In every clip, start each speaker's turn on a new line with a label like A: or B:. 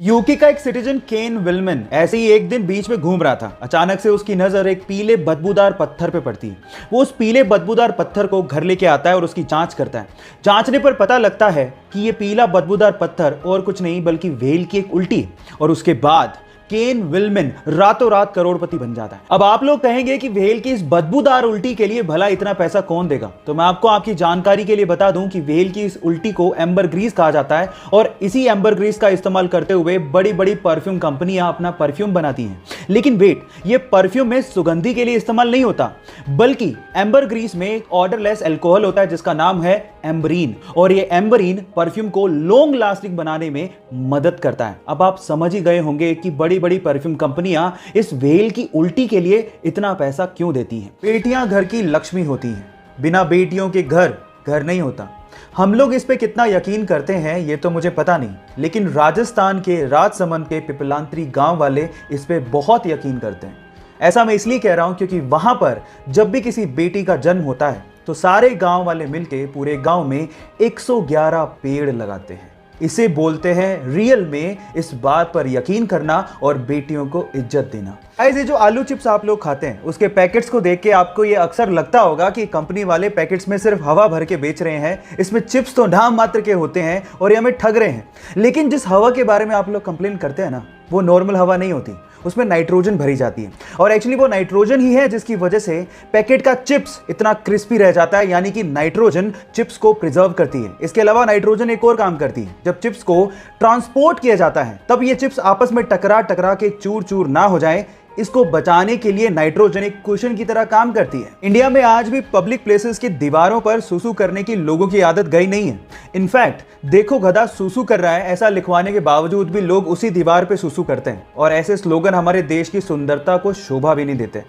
A: UK का एक Citizen Kane विल्मन ऐसे ही एक दिन बीच में घूम रहा था। अचानक से उसकी नजर एक पीले बदबूदार पत्थर पे पड़ती है। वो उस पीले बदबूदार पत्थर को घर लेके आता है और उसकी जांच करता है। जांचने पर पता लगता है कि ये पीला बदबूदार पत्थर और कुछ नहीं बल्कि व्हेल की एक उल्टी है। और उसके बाद केन विल्मन रातों रात करोड़पति बन जाता है। अब आप लोग कहेंगे कि व्हेल की इस बदबूदार उल्टी के लिए भला इतना पैसा कौन देगा, तो मैं आपको आपकी जानकारी के लिए बता दूं कि व्हेल की इस उल्टी को एम्बर ग्रीस कहा जाता है और इसी एम्बर ग्रीस का इस्तेमाल करते हुए बड़ी बड़ी परफ्यूम कंपनियां अपना परफ्यूम बनाती हैं। लेकिन वेट, ये परफ्यूम में सुगंधी के लिए इस्तेमाल नहीं होता, बल्कि एम्बर ग्रीस में एक ऑर्डरलेस अल्कोहल होता है जिसका नाम है एम्बरीन, और ये एम्बरीन परफ्यूम को लॉन्ग लास्टिंग बनाने में मदद करता है। अब आप समझ ही गए होंगे कि बड़ी बड़ी परफ्यूम कंपनियां इस व्हेल की उल्टी के लिए इतना पैसा क्यों देती हैं। बेटियां घर की लक्ष्मी होती हैं, बिना बेटियों के घर घर नहीं होता। हम लोग इस पे कितना यकीन करते हैं ये तो मुझे पता नहीं, लेकिन राजस्थान के राजसमंद के पिपलांत्री गांव वाले इस पे बहुत यकीन करते हैं। ऐसा मैं इसलिए कह रहा हूं क्योंकि वहां पर जब भी किसी बेटी का जन्म होता है तो सारे गांव वाले मिलके पूरे गांव में 111 पेड़ लगाते हैं। इसे बोलते हैं रियल में इस बात पर यकीन करना और बेटियों को इज्जत देना। ऐसे जो आलू चिप्स आप लोग खाते हैं उसके पैकेट्स को देख के आपको ये अक्सर लगता होगा कि कंपनी वाले पैकेट्स में सिर्फ हवा भर के बेच रहे हैं, इसमें चिप्स तो नाम मात्र के होते हैं और ये हमें ठग रहे हैं। लेकिन जिस हवा के बारे में आप लोग कंप्लेन करते हैं ना, वो नॉर्मल हवा नहीं होती, उसमें नाइट्रोजन भरी जाती है। और एक्चुअली वो नाइट्रोजन ही है जिसकी वजह से पैकेट का चिप्स इतना क्रिस्पी रह जाता है, यानी कि नाइट्रोजन चिप्स को प्रिजर्व करती है। इसके अलावा नाइट्रोजन एक और काम करती है, जब चिप्स को ट्रांसपोर्ट किया जाता है तब ये चिप्स आपस में टकरा टकरा के चूर चूर ना हो जाए, इसको बचाने के लिए नाइट्रोजन एक कुशन की तरह काम करती है। इंडिया में आज भी पब्लिक प्लेसेस की दीवारों पर सुसु करने की लोगों की आदत गई नहीं है। इनफैक्ट देखो गधा सुसु कर रहा है ऐसा लिखवाने के बावजूद भी लोग उसी दीवार पे सुसु करते हैं, और ऐसे स्लोगन हमारे देश की सुंदरता को शोभा भी नहीं देते।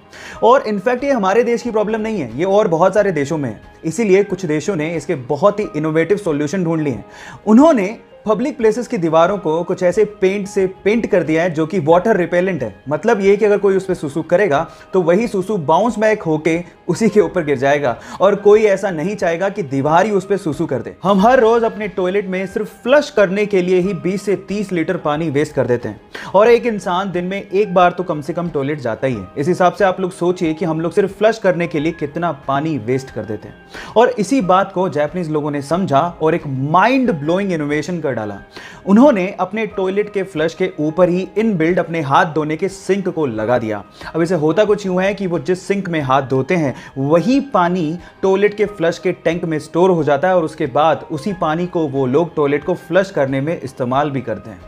A: और इनफैक्ट ये हमारे देश की प्रॉब्लम नहीं है, ये और बहुत सारे देशों में है। इसीलिए कुछ देशों ने इसके बहुत ही इनोवेटिव सॉल्यूशन ढूंढ लिए हैं। उन्होंने पब्लिक प्लेसेस की दीवारों को कुछ ऐसे पेंट से पेंट कर दिया है जो कि वाटर रिपेलेंट है। मतलब ये कि अगर कोई उस पर सुसु करेगा तो वही सुसु बाउंस बैक होके उसी के ऊपर गिर जाएगा, और कोई ऐसा नहीं चाहेगा कि दीवार ही उस पर सुसु कर दे। हम हर रोज अपने टॉयलेट में सिर्फ फ्लश करने के लिए ही 20 से 30 लीटर पानी वेस्ट कर देते हैं, और एक इंसान दिन में एक बार तो कम से कम टॉयलेट जाता ही है। इस हिसाब से आप लोग सोचिए कि हम लोग सिर्फ फ्लश करने के लिए कितना पानी वेस्ट कर देते हैं। और इसी बात को जापानीज लोगों ने समझा और एक माइंड ब्लोइंग इनोवेशन कर डाला। उन्होंने अपने टॉयलेट के फ्लश के ऊपर ही इनबिल्ड अपने हाथ धोने के सिंक को लगा दिया। अब इसे होता कुछ यूं है कि वो जिस सिंक में हाथ धोते हैं वही पानी टॉयलेट के फ्लश के टैंक में स्टोर हो जाता है, और उसके बाद उसी पानी को वो लोग टॉयलेट को फ्लश करने में इस्तेमाल भी करते हैं।